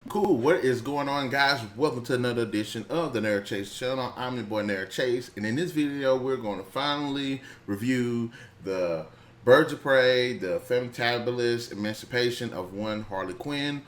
Cool, what is going on, guys? Welcome to another edition of the Narik Chase channel. I'm your boy Narik Chase, and in this video we're going to finally review the Birds of Prey, the Fantabulous Emancipation of one Harley Quinn,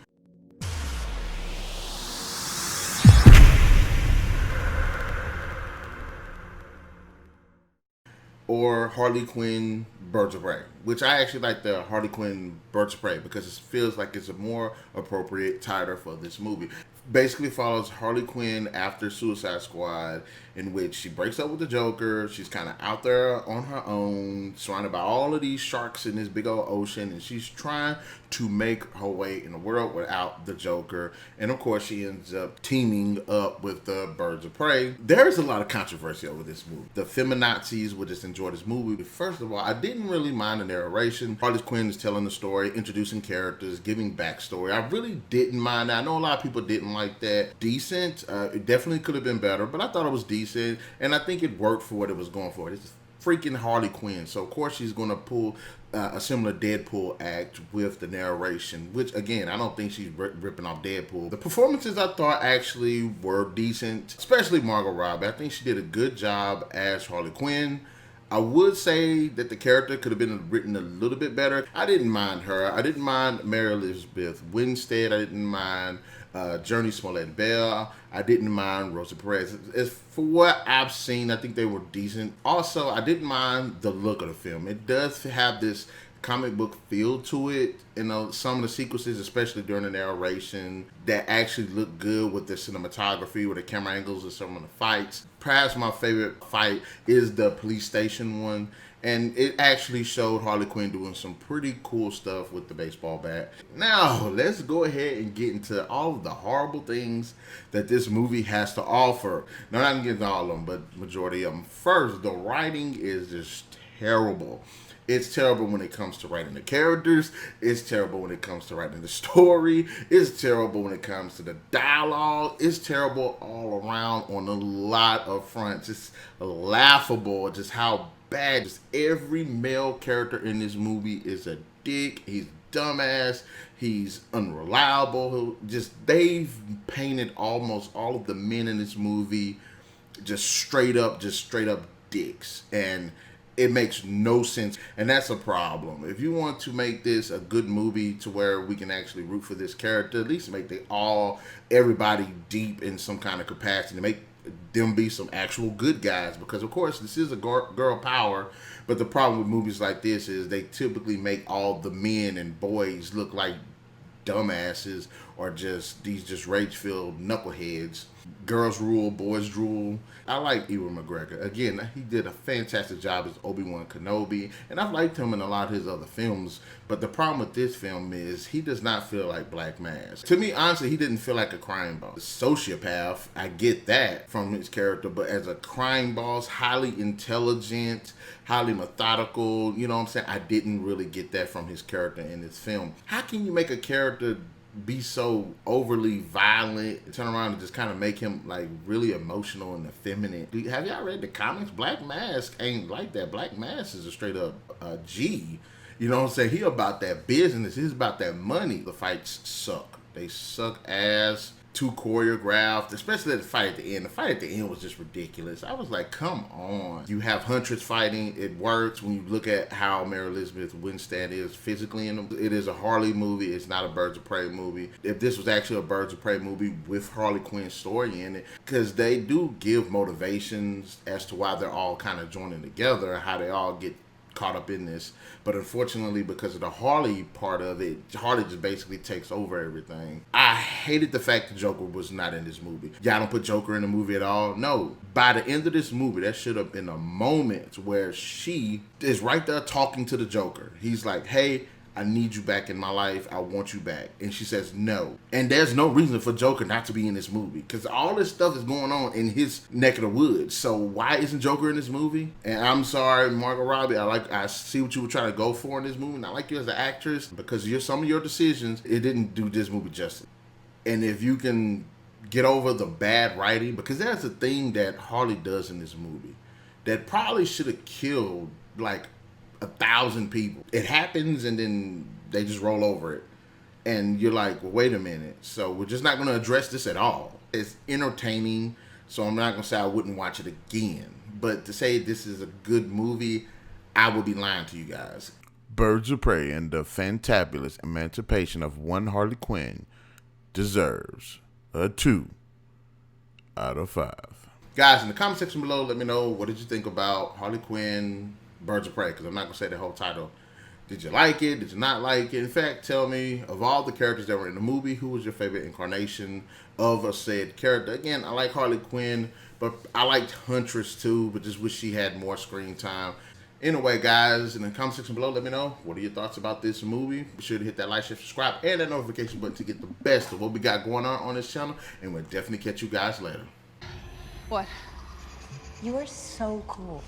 or Harley Quinn Birds of Prey, which I actually like the Harley Quinn Birds of Prey because it feels like it's a more appropriate title for this movie. Basically follows Harley Quinn after Suicide Squad, in which she breaks up with the Joker. She's kind of out there on her own, surrounded by all of these sharks in this big old ocean, and she's trying to make her way in the world without the Joker. And of course, she ends up teaming up with the Birds of Prey. There's a lot of controversy over this movie. The feminazis would just enjoy this movie. First of all, I didn't really mind the narration. Harley Quinn is telling the story, introducing characters, giving backstory. I really didn't mind that. I know a lot of people didn't like that. Decent. It definitely could have been better, but I thought it was decent, and I think it worked for what it was going for. It's freaking Harley Quinn, so of course she's going to pull a similar Deadpool act with the narration, which again, I don't think she's ripping off Deadpool. The performances I thought actually were decent, especially Margot Robbie. I think she did a good job as Harley Quinn. I would say that the character could have been written a little bit better. I didn't mind her. I didn't mind Mary Elizabeth Winstead. I didn't mind Jurnee Smollett-Bell. I didn't mind Rosie Perez. As for what I've seen, I think they were decent. Also, I didn't mind the look of the film. It does have this comic book feel to it. You know, some of the sequences, especially during the narration, that actually look good with the cinematography, with the camera angles of some of the fights. Perhaps my favorite fight is the police station one, and it actually showed Harley Quinn doing some pretty cool stuff with the baseball bat. Now, let's go ahead and get into all of the horrible things that this movie has to offer. Now, I'm not going to get into all of them, but majority of them. First, the writing is just terrible. It's terrible when it comes to writing the characters. It's terrible when it comes to writing the story. It's terrible when it comes to the dialogue. It's terrible all around on a lot of fronts. It's laughable just how bad. Just every male character in this movie is a dick. He's dumbass. He's unreliable. They've painted almost all of the men in this movie just straight up dicks. And it makes no sense, and that's a problem. If you want to make this a good movie to where we can actually root for this character, at least make everybody deep in some kind of capacity, make them be some actual good guys, because of course this is a girl power, but the problem with movies like this is they typically make all the men and boys look like dumbasses or these rage-filled knuckleheads. Girls rule, boys drool. I like Ewan McGregor. Again, he did a fantastic job as Obi-Wan Kenobi, and I've liked him in a lot of his other films, but the problem with this film is he does not feel like Black Mask. To me, honestly, he didn't feel like a crime boss. Sociopath, I get that from his character, but as a crime boss, highly intelligent, highly methodical, you know what I'm saying? I didn't really get that from his character in this film. How can you make a character be so overly violent, turn around and just kind of make him like really emotional and effeminate? Have y'all read the comics? Black Mask ain't like that. Black Mask is a straight up G. You know what I'm saying? He about that business. He's about that money. The fights suck. They suck ass. Too choreographed, especially the fight at the end. The fight at the end was just ridiculous. I was like, come on. You have Huntress fighting. It works when you look at how Mary Elizabeth Winstead is physically in them. It is a Harley movie. It's not a Birds of Prey movie. If this was actually a Birds of Prey movie with Harley Quinn's story in it, because they do give motivations as to why they're all kind of joining together, how they all get caught up in this, but unfortunately because of the Harley part of it, Harley just basically takes over everything. I hated the fact that Joker was not in this movie. Y'all don't put Joker in the movie at all? No. By the end of this movie, there should have been a moment where she is right there talking to the Joker. He's like, hey, I need you back in my life. I want you back. And she says no. And there's no reason for Joker not to be in this movie, because all this stuff is going on in his neck of the woods. So why isn't Joker in this movie? And I'm sorry, Margot Robbie, I see what you were trying to go for in this movie, and I like you as an actress, because some of your decisions, it didn't do this movie justice. And if you can get over the bad writing, because there's a thing that Harley does in this movie that probably should have killed like 1,000 people. It happens and then they just roll over it. and you're like, well, wait a minute. So we're just not going to address this at all. It's entertaining, so I'm not going to say I wouldn't watch it again. But to say this is a good movie, I would be lying to you guys. Birds of Prey and the Fantabulous Emancipation of one Harley Quinn deserves a 2 out of 5. Guys, in the comment section below, let me know, what did you think about Harley Quinn, Birds of Prey? Because I'm not going to say the whole title. Did you like it? Did you not like it? In fact, tell me, of all the characters that were in the movie, who was your favorite incarnation of a said character? Again, I like Harley Quinn, but I liked Huntress too, but just wish she had more screen time. Anyway, guys, in the comment section below, let me know, what are your thoughts about this movie? Be sure to hit that like, share, subscribe, and that notification button to get the best of what we got going on this channel, and we'll definitely catch you guys later. What? You are so cool.